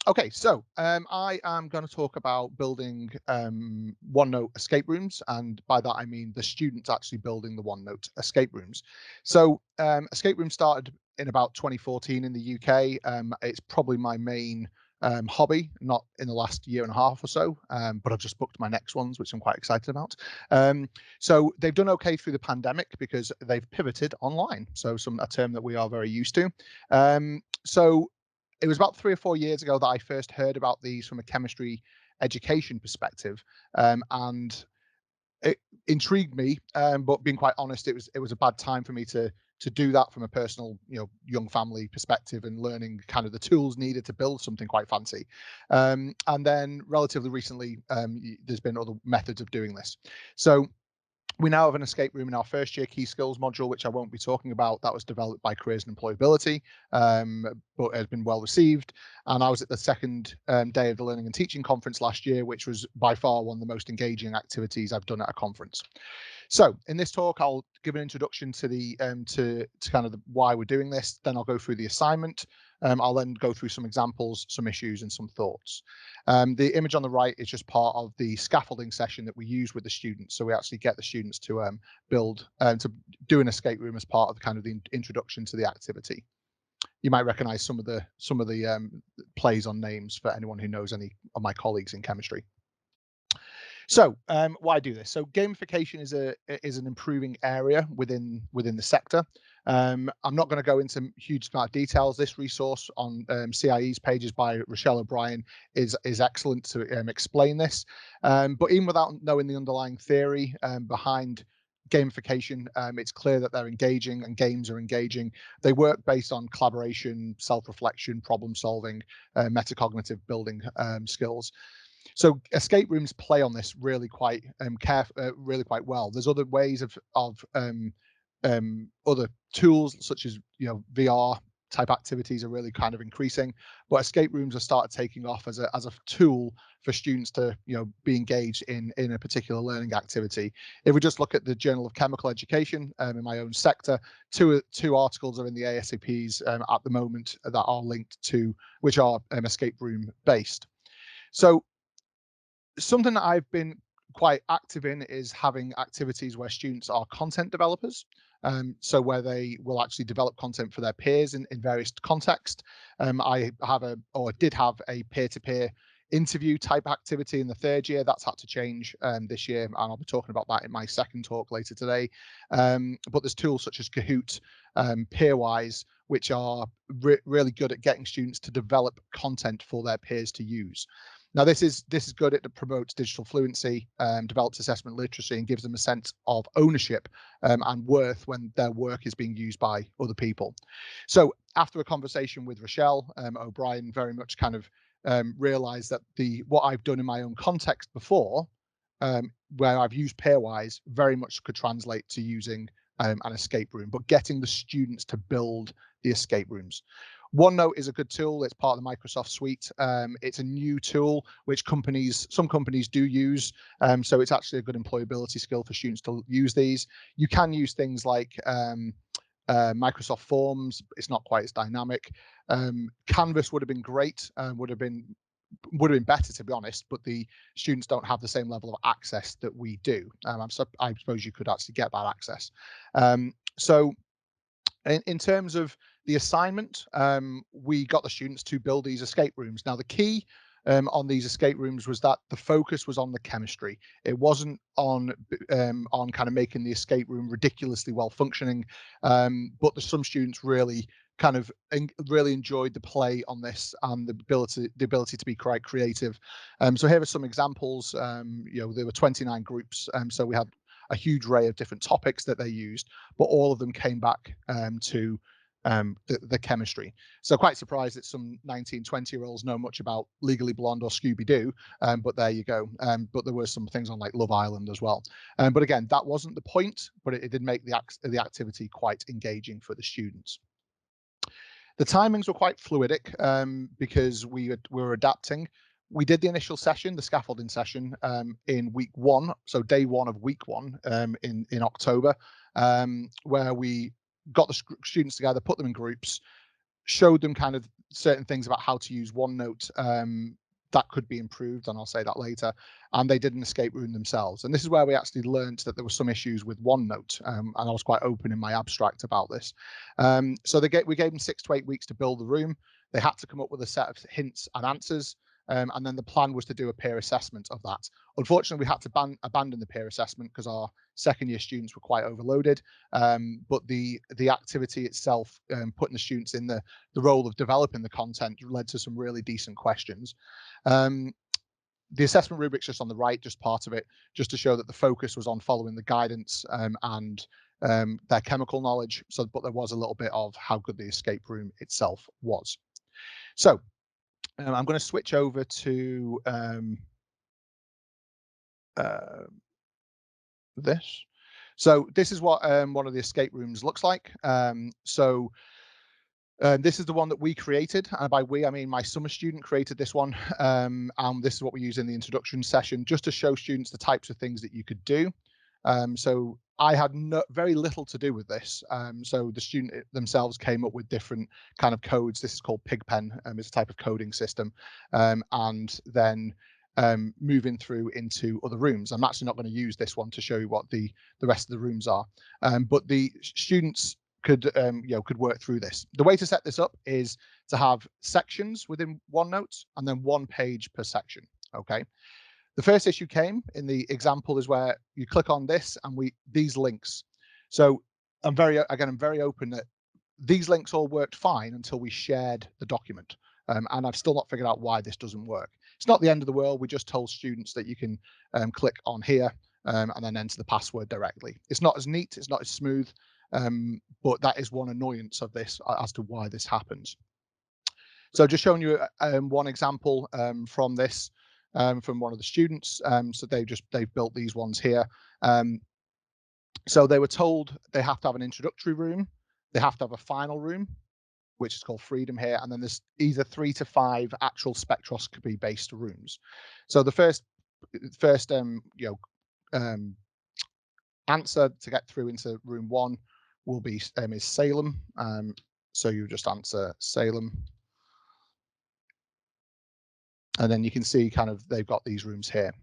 Okay, so I am going to talk about building OneNote escape rooms, and by that I mean the students actually building the OneNote escape rooms. So escape rooms started in about 2014 in the UK. It's probably my main hobby, not in the last year and a half or so, but I've just booked my next ones, which I'm quite excited about. So they've done okay through the pandemic because they've pivoted online. So a term that we are very used to. So it was about 3 or 4 years ago that I first heard about these from a chemistry education perspective, and it intrigued me. But being quite honest, it was a bad time for me to do that from a personal, young family perspective and learning kind of the tools needed to build something quite fancy. And then relatively recently, there's been other methods of doing this. So we now have an escape room in our first year key skills module, which I won't be talking about. That was developed by Careers and Employability, but has been well received. And I was at the second day of the Learning and Teaching Conference last year, which was by far one of the most engaging activities I've done at a conference. So in this talk, I'll give an introduction to the to kind of why we're doing this. Then I'll go through the assignment. I'll then go through some examples, some issues, and some thoughts. The image on the right is just part of the scaffolding session that we use with the students. So we actually get the students to build to do an escape room as part of kind of the introduction to the activity. You might recognize some of the plays on names for anyone who knows any of my colleagues in chemistry. So why do this? So gamification is an improving area within the sector. I'm not going to go into huge amount of details. This resource on CIE's pages by Rochelle O'Brien is excellent to explain this. But even without knowing the underlying theory behind gamification, it's clear that they're engaging and games are engaging. They work based on collaboration, self-reflection, problem solving, metacognitive building skills. So escape rooms play on this really quite really quite well. There's other ways of other tools such as VR type activities are really kind of increasing, but escape rooms have started taking off as a tool for students to be engaged in a particular learning activity. If we just look at the Journal of Chemical Education in my own sector, two articles are in the ASAPs at the moment that are linked to, which are escape room based. So something that I've been quite active in is having activities where students are content developers. So where they will actually develop content for their peers in various contexts. I did have a peer-to-peer interview type activity in the third year. That's had to change this year, and I'll be talking about that in my second talk later today. But there's tools such as Kahoot, Peerwise, which are really good at getting students to develop content for their peers to use. Now, this is good. It promotes digital fluency, develops assessment literacy, and gives them a sense of ownership and worth when their work is being used by other people. So after a conversation with Rochelle O'Brien, very much kind of realized that what I've done in my own context before, where I've used Pairwise, very much could translate to using an escape room, but getting the students to build the escape rooms. OneNote is a good tool. It's part of the Microsoft suite. It's a new tool which some companies do use. So it's actually a good employability skill for students to use these. You can use things like Microsoft Forms. It's not quite as dynamic. Canvas would have been great. Would have been better, to be honest, but the students don't have the same level of access that we do. I suppose you could actually get that access. So in terms of the assignment, we got the students to build these escape rooms. Now, the key on these escape rooms was that the focus was on the chemistry. It wasn't on kind of making the escape room ridiculously well functioning, but some students really kind of really enjoyed the play on this and the ability to be quite creative. So here are some examples. There were 29 groups, so we had a huge array of different topics that they used, but all of them came back to the chemistry. So quite surprised that some 19, 20-year-olds know much about Legally Blonde or Scooby-Doo, but there you go. But there were some things on like Love Island as well. But again, that wasn't the point, but it did make the activity quite engaging for the students. The timings were quite fluidic because we were adapting. We did the initial session, the scaffolding session, in week one, so day one of week one in October, where we got the students together, put them in groups, showed them kind of certain things about how to use OneNote that could be improved, and I'll say that later. And they did an escape room themselves. And this is where we actually learned that there were some issues with OneNote, and I was quite open in my abstract about this. So we gave them 6 to 8 weeks to build the room. They had to come up with a set of hints and answers. And then the plan was to do a peer assessment of that. Unfortunately, we had to abandon the peer assessment because our second year students were quite overloaded. But the activity itself, putting the students in the role of developing the content, led to some really decent questions. The assessment rubric's just on the right, just part of it, just to show that the focus was on following the guidance and their chemical knowledge. But there was a little bit of how good the escape room itself was. So I'm going to switch over to this. So this is what one of the escape rooms looks like. This is the one that we created, and by we I mean my summer student created this one, and this is what we use in the introduction session, just to show students the types of things that you could do. So I had very little to do with this. So the student themselves came up with different kind of codes. This is called Pigpen. It's a type of coding system, and then moving through into other rooms. I'm actually not going to use this one to show you what the rest of the rooms are, but the students could work through this. The way to set this up is to have sections within OneNote and then 1 page per section. Okay. The first issue came in the example is where you click on this and these links. So I'm very open that these links all worked fine until we shared the document. And I've still not figured out why this doesn't work. It's not the end of the world. We just told students that you can click on here and then enter the password directly. It's not as neat, it's not as smooth, but that is one annoyance of this as to why this happens. So just showing you one example from this. From one of the students. So they've built these ones here. So they were told they have to have an introductory room, they have to have a final room, which is called Freedom here, and then there's either 3 to 5 actual spectroscopy based rooms. So the first answer to get through into room 1 will be is Salem. So you just answer Salem. And then you can see kind of they've got these rooms here.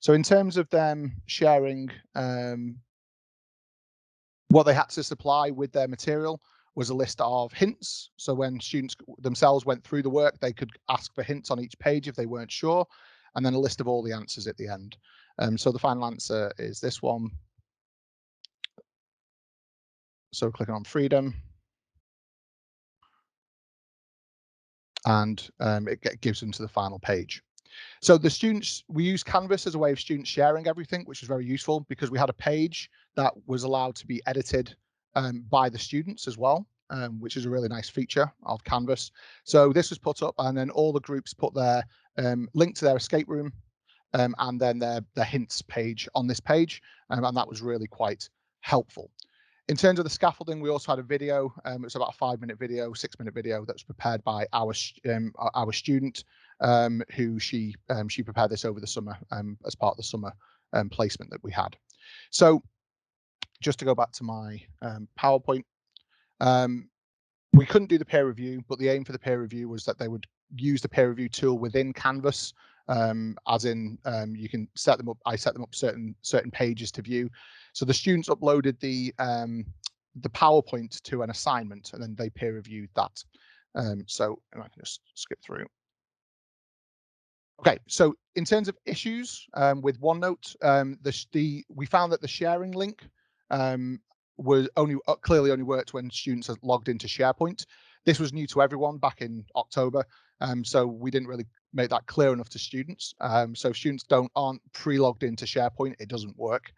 So in terms of them sharing what they had to supply with their material was a list of hints. So when students themselves went through the work, they could ask for hints on each page if they weren't sure, and then a list of all the answers at the end. So the final answer is this one. So clicking on Freedom. And it gives them to the final page. So the students, we use Canvas as a way of students sharing everything, which is very useful because we had a page that was allowed to be edited by the students as well, which is a really nice feature of Canvas. So this was put up, and then all the groups put their link to their escape room and then their hints page on this page, and that was really quite helpful. In terms of the scaffolding, we also had a video. It was about a 5-minute video, 6-minute video that was prepared by our student, who she prepared this over the summer as part of the summer placement that we had. So just to go back to my PowerPoint, we couldn't do the peer review, but the aim for the peer review was that they would use the peer review tool within Canvas, as in you can set them up. I set them up certain pages to view. So the students uploaded the PowerPoint to an assignment, and then they peer reviewed that. So I can just skip through. Okay, so in terms of issues with OneNote, we found that the sharing link was clearly only worked when students are logged into SharePoint. This was new to everyone back in October, so we didn't really make that clear enough to students. So if students aren't pre-logged into SharePoint, it doesn't work.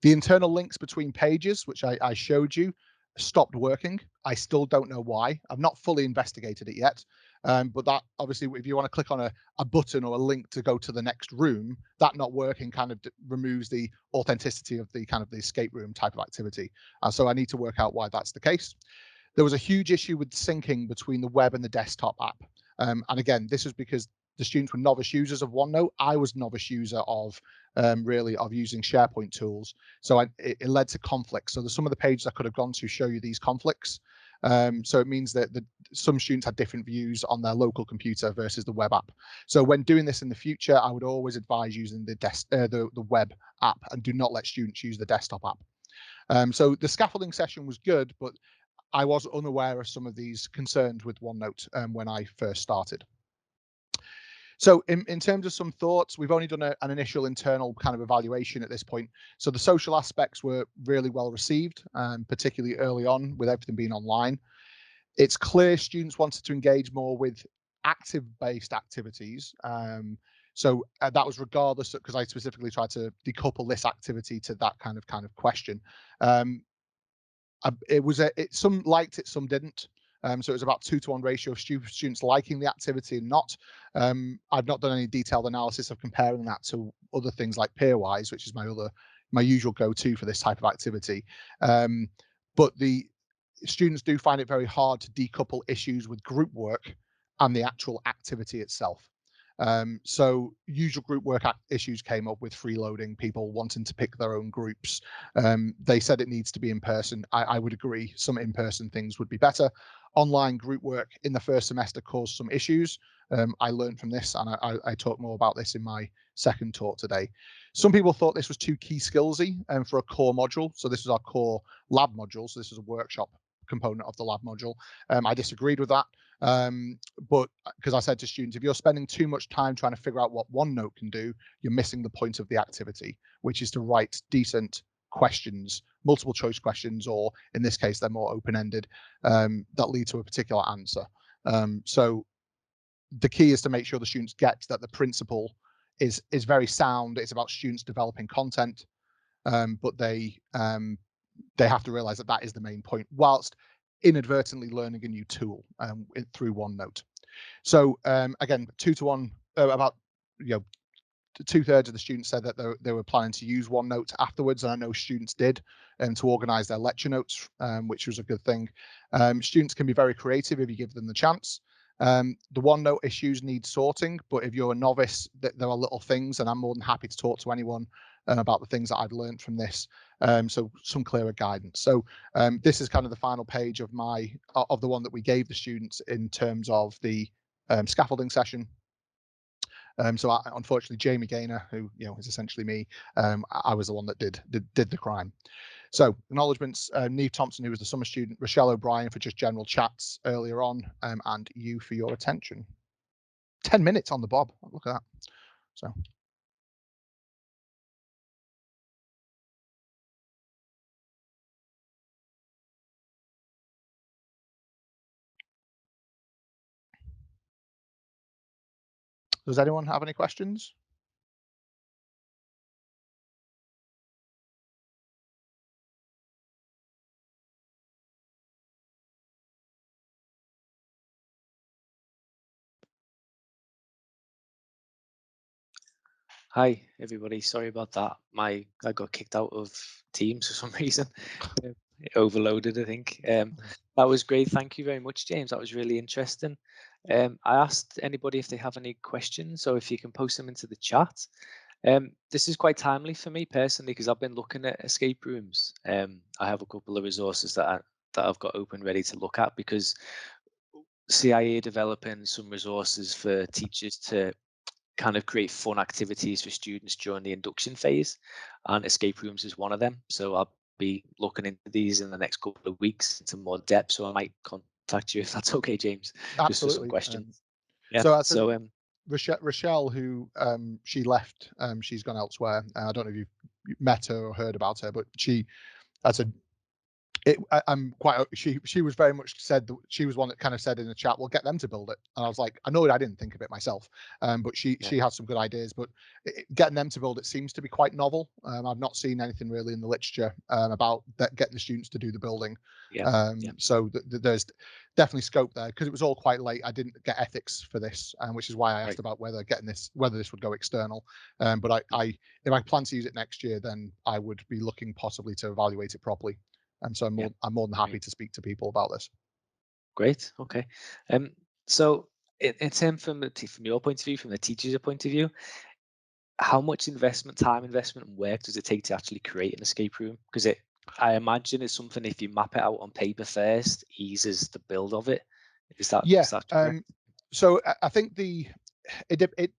The internal links between pages, which I showed you, stopped working. I still don't know why. I've not fully investigated it yet. But that obviously, if you want to click on a button or a link to go to the next room, that not working kind of removes the authenticity of the kind of the escape room type of activity. So I need to work out why that's the case. There was a huge issue with syncing between the web and the desktop app. And again, this was because the students were novice users of OneNote. I was novice user of using SharePoint tools. So it led to conflicts. So some of the pages I could have gone to show you these conflicts. So it means that some students had different views on their local computer versus the web app. So when doing this in the future, I would always advise using the web app, and do not let students use the desktop app. So the scaffolding session was good, but I was unaware of some of these concerns with OneNote when I first started. So in terms of some thoughts, we've only done an initial internal kind of evaluation at this point. So the social aspects were really well received, particularly early on with everything being online. It's clear students wanted to engage more with active-based activities. So that was regardless, because I specifically tried to decouple this activity to that kind of question. Some liked it, some didn't. So it was about 2-to-1 ratio of students liking the activity and not. I've not done any detailed analysis of comparing that to other things like Peerwise, which is my usual go-to for this type of activity. But the students do find it very hard to decouple issues with group work and the actual activity itself. So usual group work issues came up with freeloading, people wanting to pick their own groups. They said it needs to be in person. I would agree, some in-person things would be better. Online group work in the first semester caused some issues. I learned from this, and I talk more about this in my second talk today. Some people thought this was too key skillsy for a core module. So this is our core lab module. So this is a workshop component of the lab module. I disagreed with that. But because I said to students, if you're spending too much time trying to figure out what OneNote can do, you're missing the point of the activity, which is to write decent questions, multiple choice questions, or in this case, they're more open-ended, that lead to a particular answer. So the key is to make sure the students get that the principle is very sound. It's about students developing content, but they have to realize that that is the main point, whilst inadvertently learning a new tool through OneNote. So again, 2-to-1, about 2/3 of the students said that they were planning to use OneNote afterwards, and I know students did, to organize their lecture notes, which was a good thing. Students can be very creative if you give them the chance. The OneNote issues need sorting, but if you're a novice, there are little things, and I'm more than happy to talk to anyone about the things that I've learned from this. So some clearer guidance. So this is kind of the final page of the one that we gave the students in terms of the scaffolding session. So unfortunately, Jamie Gaynor, who is essentially me, I was the one that did the crime. So acknowledgements: Neve Thompson, who was the summer student, Rochelle O'Brien for just general chats earlier on, and you for your attention. 10 minutes on the bob. Look at that. So. Does anyone have any questions? Hi everybody, sorry about that. I got kicked out of Teams for some reason. It overloaded, I think. That was great. Thank you very much, James. That was really interesting. I asked anybody if they have any questions, or if you can post them into the chat. This is quite timely for me personally, because I've been looking at escape rooms. I have a couple of resources that I've got open ready to look at, because CIA are developing some resources for teachers to kind of create fun activities for students during the induction phase, and escape rooms is one of them. So I'll be looking into these in the next couple of weeks into more depth. So I might contact you if that's okay, James, just for some Absolutely. questions. Yeah. So So Rochelle, who she left, she's gone elsewhere. I don't know if you've met her or heard about her, but that's a I'm quite. She was very much said that she was one that kind of said in the chat, "Well, get them to build it." And I was like, I know I didn't think of it myself, but she has some good ideas. But getting them to build it seems to be quite novel. I've not seen anything really in the literature about that, getting the students to do the building. So there's definitely scope there, because it was all quite late. I didn't get ethics for this, which is why I asked about whether this would go external. But if I plan to use it next year, then I would be looking possibly to evaluate it properly. And so I'm more than happy to speak to people about this. Great. Okay. So in terms from your point of view, from the teacher's point of view, how much time investment, and work does it take to actually create an escape room? Because I imagine it's something, if you map it out on paper first, eases the build of it. Yeah. Is that correct? So I think it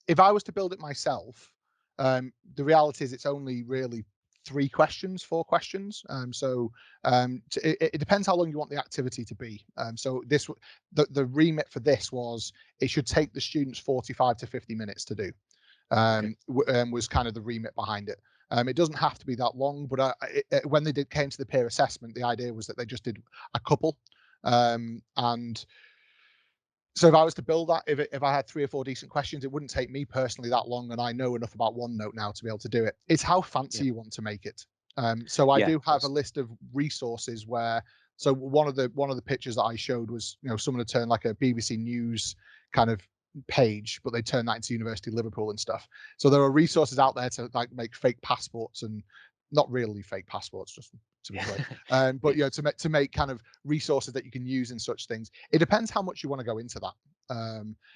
if I was to build it myself, the reality is it's only really 3 questions, 4 questions. It depends how long you want the activity to be. So the remit for this was it should take the students 45 to 50 minutes to do. Okay. Was kind of the remit behind it. It doesn't have to be that long, but when they came to the peer assessment, the idea was that they just did a couple. And so if I was to build that, if I had 3 or 4 decent questions, it wouldn't take me personally that long, and I know enough about OneNote now to be able to do it. It's how Yeah. fancy you want to make it. So I Yeah, do of have a course. list of resources where. So one of the pictures that I showed was, someone had turned like a BBC News kind of page, but they turned that into University of Liverpool and stuff. So there are resources out there to like make fake passports, and not really fake passports, just to be Yeah. clear. Yeah. But to make kind of resources that you can use in such things. It depends how much you want to go into that.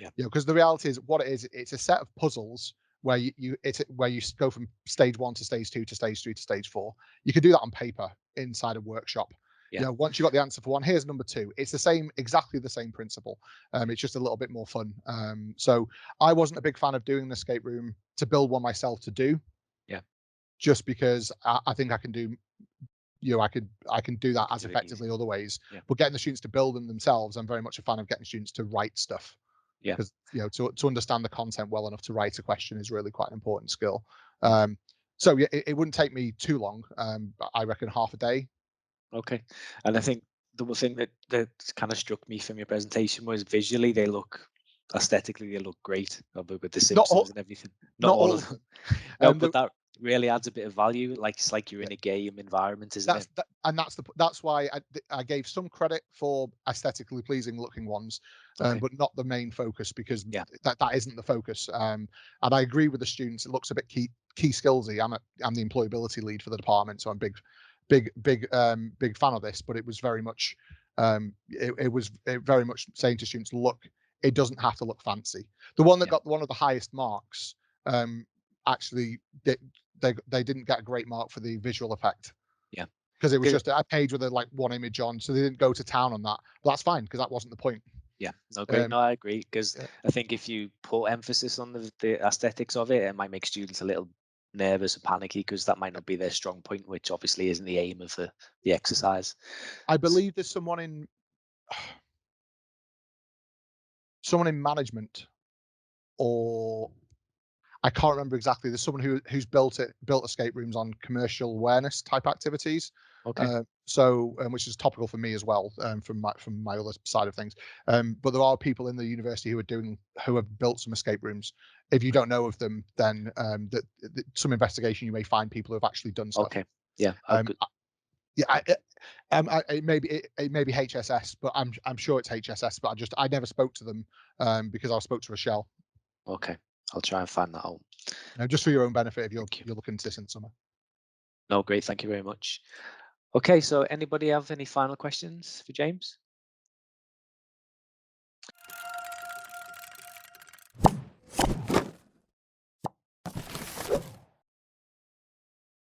Yeah. Because the reality is what it is. It's a set of puzzles where where you go from stage 1 to stage 2 to stage 3 to stage 4. You could do that on paper inside a workshop. Yeah. Once you got the answer for one, here's number 2. It's exactly the same principle. It's just a little bit more fun. So I wasn't a big fan of doing an escape room to build one myself to do, Yeah. just because I think I can do I can do You that can as do it easy. effectively other ways. Yeah. But getting the students to build them themselves, I'm very much a fan of getting students to write stuff, Yeah. because to understand the content well enough to write a question is really quite an important skill. Mhm. So yeah, it wouldn't take me too long. I reckon half a day. Okay. And I think the one thing that kind of struck me from your presentation was visually they look aesthetically they look great, with the Not Simpsons all, and everything. Not not all all of of them. them. No, The, but that really adds a bit of value. Like it's like you're yeah, in a game environment, isn't that's it? that, and that's why I gave some credit for aesthetically pleasing looking ones, Okay. but not the main focus, because Yeah. that isn't the focus. And I agree with the students. It looks a bit key skillsy. I'm the employability lead for the department, so I'm big fan of this. But it was very much it was very much saying to students, look, it doesn't have to look fancy. The one that Yeah. got one of the highest marks, actually they didn't get a great mark for the visual effect, Yeah. because it was 'Cause- just a page with like one image on, so they didn't go to town on that. But that's fine, because that wasn't the point. Yeah. No, great. Um, No, I agree. Because yeah, I think if you put emphasis on the aesthetics of it, it might make students a little nervous and panicky because that might not be their strong point, which obviously isn't the aim of the exercise. I S- believe there's someone in management, or I can't remember exactly. There's someone who's built escape rooms on commercial awareness type activities. Okay. Which is topical for me as well, from my other side of things. But there are people in the university who have built some escape rooms. If you don't know of them, then that some investigation, you may find people who have actually done stuff. Okay. Yeah. Um, yeah, it may be HSS, but I'm sure it's HSS. But I never spoke to them, because I spoke to Rochelle. Okay. I'll try and find that out. Just for your own benefit, if you're Thank you. you're looking into this in the summer. No, great. Thank you very much. Okay. So anybody have any final questions for James?